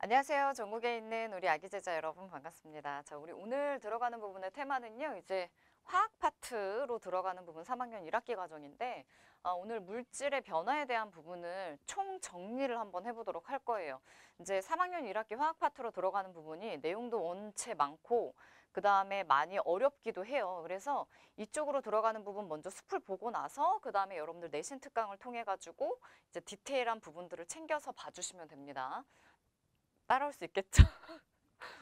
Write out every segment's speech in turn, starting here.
안녕하세요. 전국에 있는 우리 아기 제자 여러분 반갑습니다. 자, 우리 오늘 들어가는 부분의 테마는요. 이제 화학 파트로 들어가는 부분 3학년 1학기 과정인데 오늘 물질의 변화에 대한 부분을 총 정리를 한번 해보도록 할 거예요. 이제 3학년 1학기 화학 파트로 들어가는 부분이 내용도 원체 많고 그 다음에 많이 어렵기도 해요. 그래서 이쪽으로 들어가는 부분 먼저 숲을 보고 나서 그 다음에 여러분들 내신 특강을 통해 가지고 이제 디테일한 부분들을 챙겨서 봐주시면 됩니다. 따라올 수 있겠죠?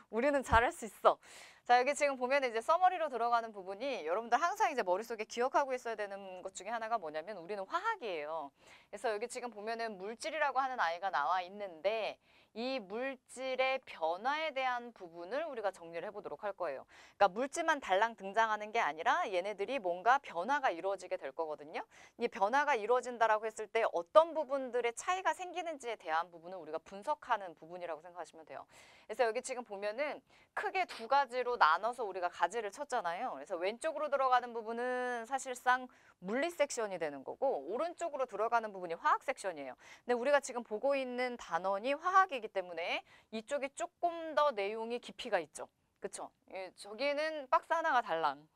우리는 잘할 수 있어. 자, 여기 지금 보면 이제 서머리로 들어가는 부분이 여러분들 항상 이제 머릿속에 기억하고 있어야 되는 것 중에 하나가 뭐냐면 우리는 화학이에요. 그래서 여기 지금 보면은 물질이라고 하는 아이가 나와 있는데 이 물질의 변화에 대한 부분을 우리가 정리를 해보도록 할 거예요. 그러니까 물질만 달랑 등장하는 게 아니라 얘네들이 뭔가 변화가 이루어지게 될 거거든요. 이 변화가 이루어진다라고 했을 때 어떤 부분들의 차이가 생기는지에 대한 부분을 우리가 분석하는 부분이라고 생각하시면 돼요. 그래서 여기 지금 보면은 크게 두 가지로 나눠서 우리가 가지를 쳤잖아요. 그래서 왼쪽으로 들어가는 부분은 사실상 물리 섹션이 되는 거고 오른쪽으로 들어가는 부분이 화학 섹션이에요. 근데 우리가 지금 보고 있는 단원이 화학이기 때문에 이쪽이 조금 더 내용이 깊이가 있죠. 그쵸? 저기는 박스 하나가 달랑.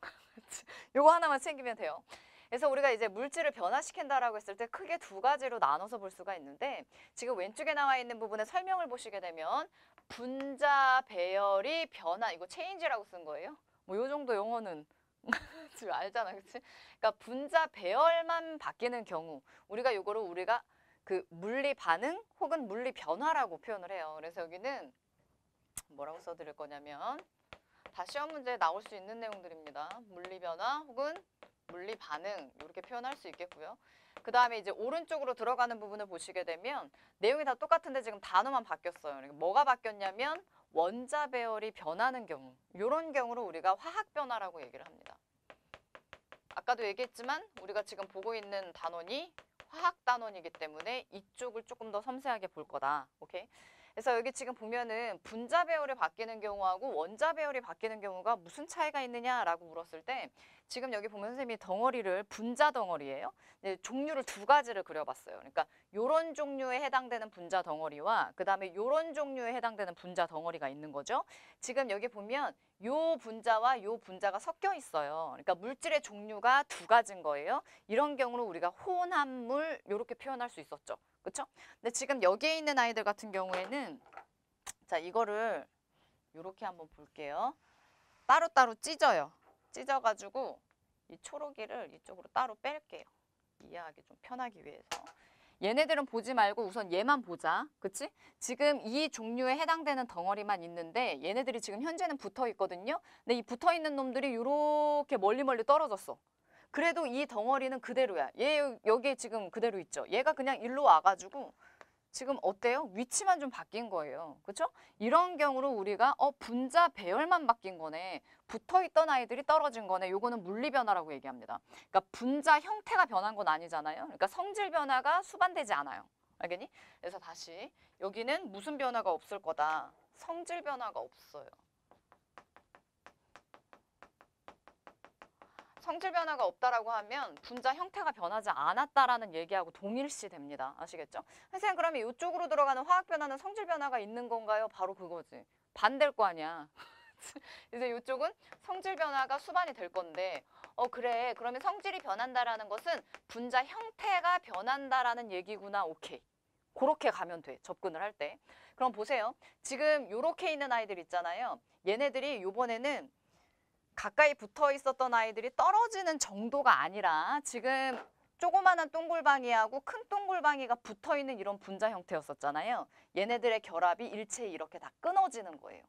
요거 하나만 챙기면 돼요. 그래서 우리가 이제 물질을 변화시킨다라고 했을 때 크게 두 가지로 나눠서 볼 수가 있는데 지금 왼쪽에 나와 있는 부분의 설명을 보시게 되면 분자 배열이 변화, 이거 체인지라고 쓴 거예요. 뭐 요 정도 용어는 지금 알잖아, 그치? 그러니까 분자 배열만 바뀌는 경우 우리가 요거를 우리가 그 물리 반응 혹은 물리 변화라고 표현을 해요. 그래서 여기는 뭐라고 써드릴 거냐면 다 시험 문제에 나올 수 있는 내용들입니다. 물리 변화 혹은 물리 반응 이렇게 표현할 수 있겠고요. 그 다음에 이제 오른쪽으로 들어가는 부분을 보시게 되면 내용이 다 똑같은데 지금 단어만 바뀌었어요. 그러니까 뭐가 바뀌었냐면 원자 배열이 변하는 경우 이런 경우를 우리가 화학 변화라고 얘기를 합니다. 아까도 얘기했지만 우리가 지금 보고 있는 단원이 화학 단원이기 때문에 이쪽을 조금 더 섬세하게 볼 거다. 오케이? 그래서 여기 지금 보면은 분자 배열이 바뀌는 경우하고 원자 배열이 바뀌는 경우가 무슨 차이가 있느냐라고 물었을 때 지금 여기 보면 선생님이 덩어리를 분자 덩어리예요. 종류를 두 가지를 그려봤어요. 그러니까 요런 종류에 해당되는 분자 덩어리와 그 다음에 요런 종류에 해당되는 분자 덩어리가 있는 거죠. 지금 여기 보면 요 분자와 요 분자가 섞여 있어요. 그러니까 물질의 종류가 두 가지인 거예요. 이런 경우로 우리가 혼합물 이렇게 표현할 수 있었죠. 그렇죠? 근데 지금 여기에 있는 아이들 같은 경우에는 자, 이거를 이렇게 한번 볼게요. 따로따로 찢어요. 찢어가지고 이 초록이를 이쪽으로 따로 뺄게요. 이해하기 좀 편하기 위해서. 얘네들은 보지 말고 우선 얘만 보자. 그치? 지금 이 종류에 해당되는 덩어리만 있는데 얘네들이 지금 현재는 붙어 있거든요. 근데 이 붙어 있는 놈들이 이렇게 멀리 떨어졌어. 그래도 이 덩어리는 그대로야. 얘 여기 지금 그대로 있죠. 얘가 그냥 일로 와가지고 지금 어때요? 위치만 좀 바뀐 거예요. 그렇죠? 이런 경우로 우리가 분자 배열만 바뀐 거네. 붙어있던 아이들이 떨어진 거네. 요거는 물리 변화라고 얘기합니다. 그러니까 분자 형태가 변한 건 아니잖아요. 그러니까 성질 변화가 수반되지 않아요. 알겠니? 그래서 다시 여기는 무슨 변화가 없을 거다. 성질 변화가 없어요. 성질 변화가 없다라고 하면 분자 형태가 변하지 않았다라는 얘기하고 동일시 됩니다. 아시겠죠? 선생님 그러면 이쪽으로 들어가는 화학 변화는 성질 변화가 있는 건가요? 바로 그거지. 반대일 거 아니야. 이제 이쪽은 성질 변화가 수반이 될 건데 그래 그러면 성질이 변한다라는 것은 분자 형태가 변한다라는 얘기구나. 오케이. 그렇게 가면 돼. 접근을 할 때. 그럼 보세요. 지금 요렇게 있는 아이들 있잖아요. 얘네들이 요번에는 가까이 붙어 있었던 아이들이 떨어지는 정도가 아니라 지금 조그마한 동글방이하고 큰 동글방이가 붙어 있는 이런 분자 형태였었잖아요. 얘네들의 결합이 일체히 이렇게 다 끊어지는 거예요.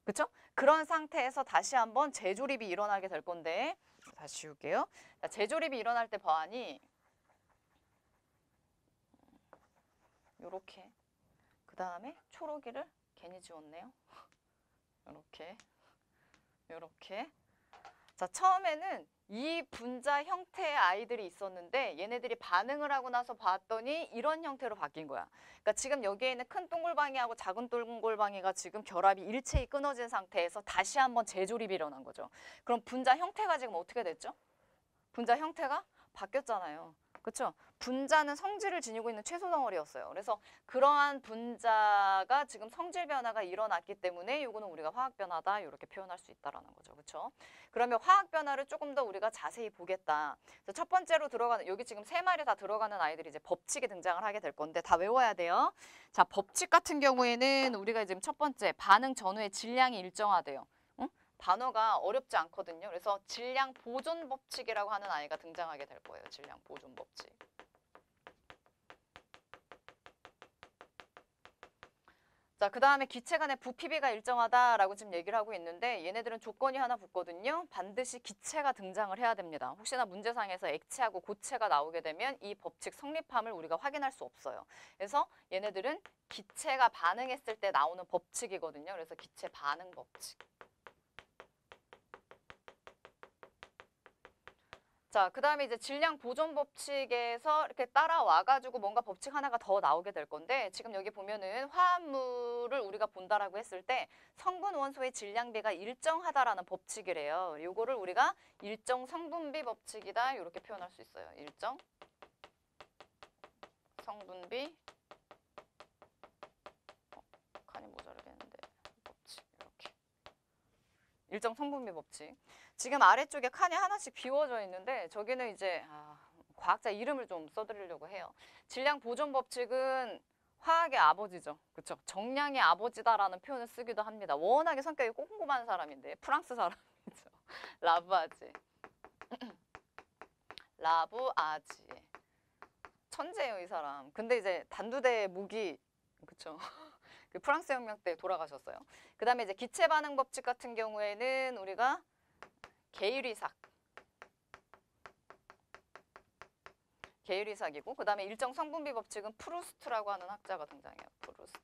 그렇죠? 그런 상태에서 다시 한번 재조립이 일어나게 될 건데 다시 지울게요. 자, 재조립이 일어날 때 보아하니 요렇게 그 다음에 초록이를 괜히 지웠네요. 요렇게 자, 처음에는 이 분자 형태의 아이들이 있었는데 얘네들이 반응을 하고 나서 봤더니 이런 형태로 바뀐 거야. 그러니까 지금 여기에 있는 큰 동글방이하고 작은 동글방이가 지금 결합이 일체히 끊어진 상태에서 다시 한번 재조립이 일어난 거죠. 그럼 분자 형태가 지금 어떻게 됐죠? 분자 형태가 바뀌었잖아요. 그렇죠? 분자는 성질을 지니고 있는 최소 덩어리였어요. 그래서 그러한 분자가 지금 성질 변화가 일어났기 때문에 이거는 우리가 화학 변화다 이렇게 표현할 수 있다라는 거죠. 그렇죠? 그러면 화학 변화를 조금 더 우리가 자세히 보겠다. 그래서 첫 번째로 들어가는 여기 지금 세 마리 다 들어가는 아이들이 이제 법칙에 등장을 하게 될 건데 다 외워야 돼요. 자, 법칙 같은 경우에는 우리가 지금 첫 번째 반응 전후의 질량이 일정하대요. 응? 단어가 어렵지 않거든요. 그래서 질량 보존 법칙이라고 하는 아이가 등장하게 될 거예요. 질량 보존 법칙. 자, 그 다음에 기체 간의 부피비가 일정하다라고 지금 얘기를 하고 있는데 얘네들은 조건이 하나 붙거든요. 반드시 기체가 등장을 해야 됩니다. 혹시나 문제상에서 액체하고 고체가 나오게 되면 이 법칙 성립함을 우리가 확인할 수 없어요. 그래서 얘네들은 기체가 반응했을 때 나오는 법칙이거든요. 그래서 기체 반응 법칙. 자, 그 다음에 이제 질량 보존 법칙에서 이렇게 따라와가지고 뭔가 법칙 하나가 더 나오게 될 건데 지금 여기 보면은 화합물을 우리가 본다라고 했을 때 성분 원소의 질량비가 일정하다라는 법칙이래요. 요거를 우리가 일정 성분비 법칙이다 이렇게 표현할 수 있어요. 일정 성분비 칸이 모자르겠는데 법칙 이렇게 일정 성분비 법칙. 지금 아래쪽에 칸이 하나씩 비워져 있는데 저기는 이제 과학자 이름을 좀 써드리려고 해요. 질량 보존 법칙은 화학의 아버지죠. 그렇죠? 정량의 아버지다라는 표현을 쓰기도 합니다. 워낙에 성격이 꼼꼼한 사람인데 프랑스 사람이죠. 라부아지. 라부아지. 천재예요, 이 사람. 근데 이제 단두대 무기 그렇죠? 그 프랑스 혁명 때 돌아가셨어요. 그다음에 이제 기체 반응 법칙 같은 경우에는 우리가 게이리삭이고 그 다음에 일정 성분비 법칙은 프루스트라고 하는 학자가 등장해요. 프루스트.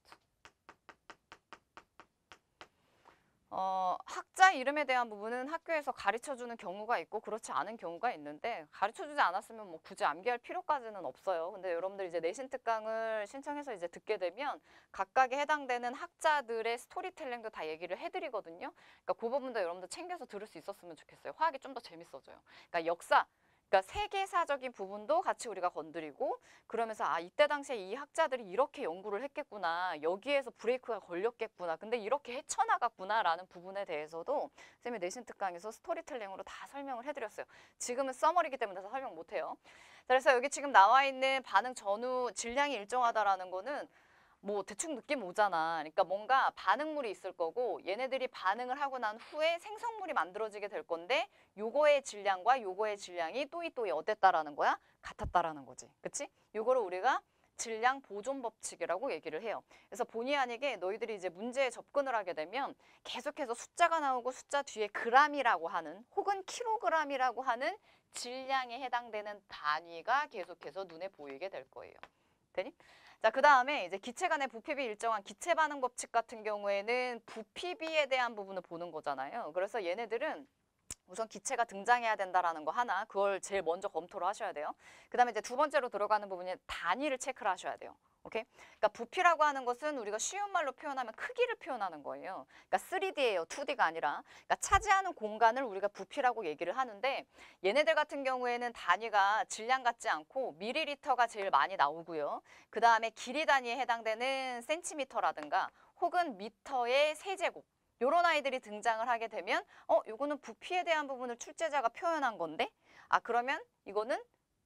학자 이름에 대한 부분은 학교에서 가르쳐주는 경우가 있고 그렇지 않은 경우가 있는데 가르쳐주지 않았으면 뭐 굳이 암기할 필요까지는 없어요. 근데 여러분들 이제 내신 특강을 신청해서 이제 듣게 되면 각각에 해당되는 학자들의 스토리텔링도 다 얘기를 해드리거든요. 그러니까 그 부분도 여러분들 챙겨서 들을 수 있었으면 좋겠어요. 화학이 좀 더 재밌어져요. 그러니까 역사, 그러니까 세계사적인 부분도 같이 우리가 건드리고 그러면서 이때 당시에 이 학자들이 이렇게 연구를 했겠구나. 여기에서 브레이크가 걸렸겠구나. 근데 이렇게 헤쳐나갔구나라는 부분에 대해서도 쌤이 내신 특강에서 스토리텔링으로 다 설명을 해드렸어요. 지금은 써머리기 때문에 다 설명 못해요. 그래서 여기 지금 나와 있는 반응 전후 질량이 일정하다라는 거는 뭐 대충 느낌 오잖아. 그러니까 뭔가 반응물이 있을 거고 얘네들이 반응을 하고 난 후에 생성물이 만들어지게 될 건데 요거의 질량과 요거의 질량이 또이 어땠다라는 거야? 같았다라는 거지. 그치? 요거를 우리가 질량 보존 법칙이라고 얘기를 해요. 그래서 본의 아니게 너희들이 이제 문제에 접근을 하게 되면 계속해서 숫자가 나오고 숫자 뒤에 g이라고 하는 혹은 킬로그램이라고 하는 질량에 해당되는 단위가 계속해서 눈에 보이게 될 거예요. 되니? 자, 그 다음에 이제 기체 간의 부피비 일정한 기체 반응 법칙 같은 경우에는 부피비에 대한 부분을 보는 거잖아요. 그래서 얘네들은 우선 기체가 등장해야 된다라는 거 하나, 그걸 제일 먼저 검토를 하셔야 돼요. 그 다음에 이제 두 번째로 들어가는 부분이 단위를 체크를 하셔야 돼요. 오케이? 그러니까 부피라고 하는 것은 우리가 쉬운 말로 표현하면 크기를 표현하는 거예요. 그러니까 3D예요. 2D가 아니라. 그러니까 차지하는 공간을 우리가 부피라고 얘기를 하는데 얘네들 같은 경우에는 단위가 질량 같지 않고 밀리리터가 제일 많이 나오고요. 그 다음에 길이 단위에 해당되는 센티미터라든가 혹은 미터의 세제곱. 요런 아이들이 등장을 하게 되면 요거는 부피에 대한 부분을 출제자가 표현한 건데 그러면 이거는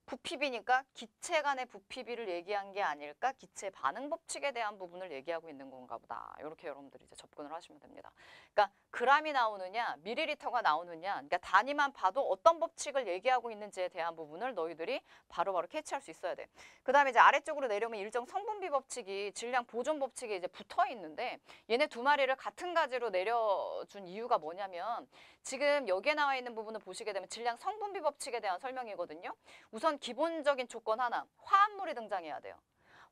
부피비니까 기체 간의 부피비를 얘기한 게 아닐까? 기체 반응 법칙에 대한 부분을 얘기하고 있는 건가 보다. 이렇게 여러분들이 이제 접근을 하시면 됩니다. 그러니까 g이 나오느냐, 밀리리터가 나오느냐, 그러니까 단위만 봐도 어떤 법칙을 얘기하고 있는지에 대한 부분을 너희들이 바로바로 캐치할 수 있어야 돼. 그 다음에 이제 아래쪽으로 내려오면 일정 성분비 법칙이 질량 보존 법칙에 이제 붙어 있는데 얘네 두 마리를 같은 가지로 내려준 이유가 뭐냐면 지금 여기에 나와 있는 부분을 보시게 되면 질량 성분비 법칙에 대한 설명이거든요. 우선 기본적인 조건 하나, 화합물이 등장해야 돼요.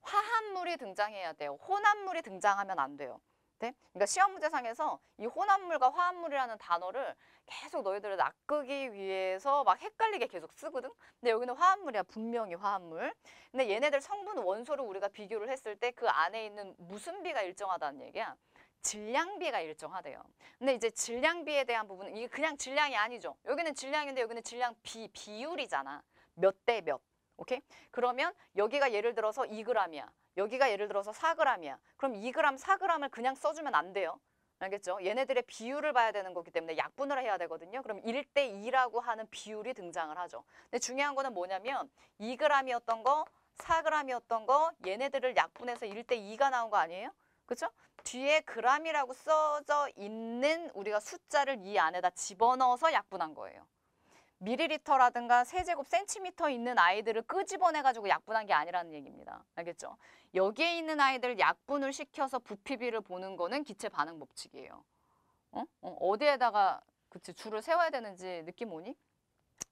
화합물이 등장해야 돼요. 혼합물이 등장하면 안 돼요. 네? 그러니까 시험 문제상에서 이 혼합물과 화합물이라는 단어를 계속 너희들을 낚기 위해서 막 헷갈리게 계속 쓰거든. 근데 여기는 화합물이야. 분명히 화합물. 근데 얘네들 성분 원소를 우리가 비교를 했을 때 그 안에 있는 무슨 비가 일정하다는 얘기야. 질량비가 일정하대요. 근데 이제 질량비에 대한 부분은 이게 그냥 질량이 아니죠. 여기는 질량인데 여기는 질량 비율이잖아. 몇 대 몇. 오케이? 그러면 여기가 예를 들어서 2g이야. 여기가 예를 들어서 4g이야. 그럼 2g, 4g을 그냥 써주면 안 돼요. 알겠죠? 얘네들의 비율을 봐야 되는 거기 때문에 약분을 해야 되거든요. 그럼 1대2라고 하는 비율이 등장을 하죠. 근데 중요한 거는 뭐냐면 2g이었던 거, 4g이었던 거 얘네들을 약분해서 1대2가 나온 거 아니에요? 그렇죠? 뒤에 g이라고 써져 있는 우리가 숫자를 이 안에다 집어넣어서 약분한 거예요. 밀리리터라든가 세제곱 센티미터 있는 아이들을 끄집어내가지고 약분한 게 아니라는 얘기입니다. 알겠죠? 여기에 있는 아이들 약분을 시켜서 부피비를 보는 거는 기체 반응 법칙이에요. 어디에다가 그치 줄을 세워야 되는지 느낌 오니?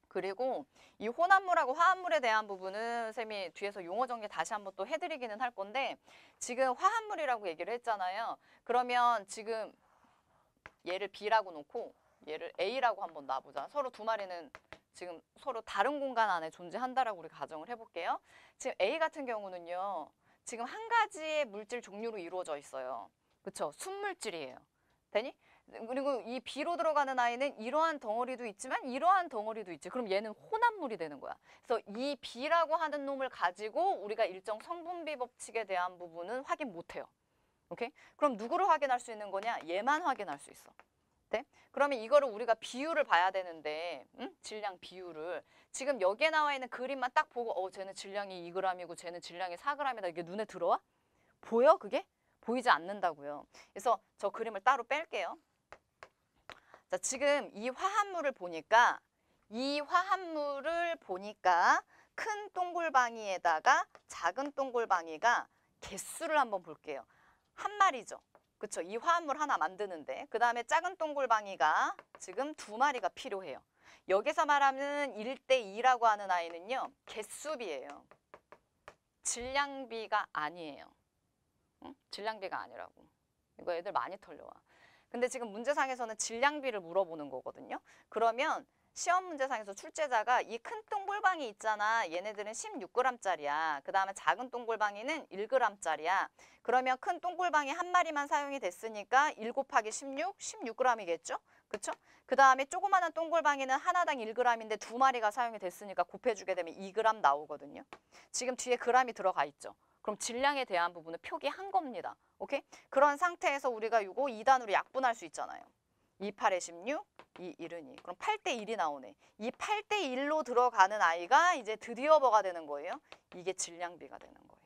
그리고 이 혼합물하고 화합물에 대한 부분은 쌤이 뒤에서 용어 정리 다시 한번 또 해드리기는 할 건데 지금 화합물이라고 얘기를 했잖아요. 그러면 지금 얘를 B라고 놓고 얘를 A라고 한번 놔보자. 서로 두 마리는 지금 서로 다른 공간 안에 존재한다라고 우리 가정을 해볼게요. 지금 A 같은 경우는요. 지금 한 가지의 물질 종류로 이루어져 있어요. 그쵸? 순물질이에요. 되니? 그리고 이 B로 들어가는 아이는 이러한 덩어리도 있지만 이러한 덩어리도 있지. 그럼 얘는 혼합물이 되는 거야. 그래서 이 B라고 하는 놈을 가지고 우리가 일정 성분비 법칙에 대한 부분은 확인 못해요. 오케이? 그럼 누구를 확인할 수 있는 거냐? 얘만 확인할 수 있어. 네? 그러면 이거를 우리가 비율을 봐야 되는데 질량 비율을 지금 여기에 나와 있는 그림만 딱 보고 쟤는 질량이 2g이고 쟤는 질량이 4g이다 이게 눈에 들어와? 보여 그게? 보이지 않는다고요. 그래서 저 그림을 따로 뺄게요. 자, 지금 이 화합물을 보니까 큰 동글방이에다가 작은 동글방이가 개수를 한번 볼게요. 한 마리죠. 그쵸? 이 화합물 하나 만드는데 그 다음에 작은 동글방이가 지금 두 마리가 필요해요. 여기서 말하는 1대2라고 하는 아이는요. 개수비예요. 질량비가 아니에요. 응? 질량비가 아니라고. 이거 애들 많이 털려와. 근데 지금 문제상에서는 질량비를 물어보는 거거든요. 그러면 시험 문제상에서 출제자가 이 큰 동글방이 있잖아. 얘네들은 16g짜리야. 그 다음에 작은 동글방이는 1g짜리야. 그러면 큰 동글방이 한 마리만 사용이 됐으니까 1 곱하기 16, 16g이겠죠? 그쵸? 그 다음에 조그마한 동글방이는 하나당 1g인데 두 마리가 사용이 됐으니까 곱해주게 되면 2g 나오거든요. 지금 뒤에 g이 들어가 있죠. 그럼 질량에 대한 부분을 표기한 겁니다. 오케이? 그런 상태에서 우리가 이거 2단으로 약분할 수 있잖아요. 2, 8에 16, 2, 1은 2. 그럼 8대 1이 나오네. 이 8대 1로 들어가는 아이가 이제 드디어 뭐가 되는 거예요? 이게 질량비가 되는 거예요.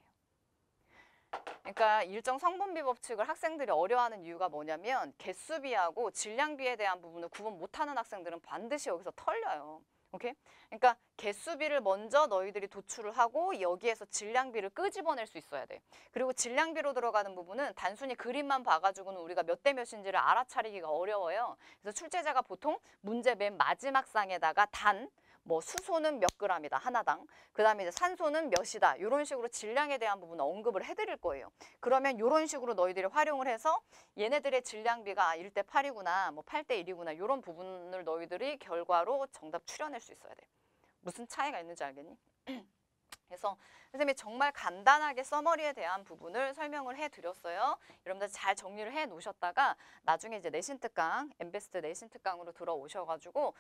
그러니까 일정 성분비 법칙을 학생들이 어려워하는 이유가 뭐냐면 개수비하고 질량비에 대한 부분을 구분 못하는 학생들은 반드시 여기서 털려요. 오케이? 그러니까 개수비를 먼저 너희들이 도출을 하고 여기에서 질량비를 끄집어낼 수 있어야 돼. 그리고 질량비로 들어가는 부분은 단순히 그림만 봐가지고는 우리가 몇 대 몇인지를 알아차리기가 어려워요. 그래서 출제자가 보통 문제 맨 마지막 상에다가 수소는 몇 g이다 하나당, 그 다음에 이제 산소는 몇이다 이런 식으로 질량에 대한 부분을 언급을 해드릴 거예요. 그러면 이런 식으로 너희들이 활용을 해서 얘네들의 질량비가 1대 8이구나 뭐 8대 1이구나 이런 부분을 너희들이 결과로 정답 추려낼 수 있어야 돼. 무슨 차이가 있는지 알겠니? 그래서 선생님이 정말 간단하게 서머리에 대한 부분을 설명을 해드렸어요. 여러분들 잘 정리를 해 놓으셨다가 나중에 이제 내신 특강, 엠베스트 내신 특강으로 들어오셔가지고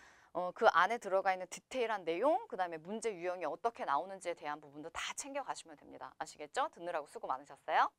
그 안에 들어가 있는 디테일한 내용, 그 다음에 문제 유형이 어떻게 나오는지에 대한 부분도 다 챙겨가시면 됩니다. 아시겠죠? 듣느라고 수고 많으셨어요.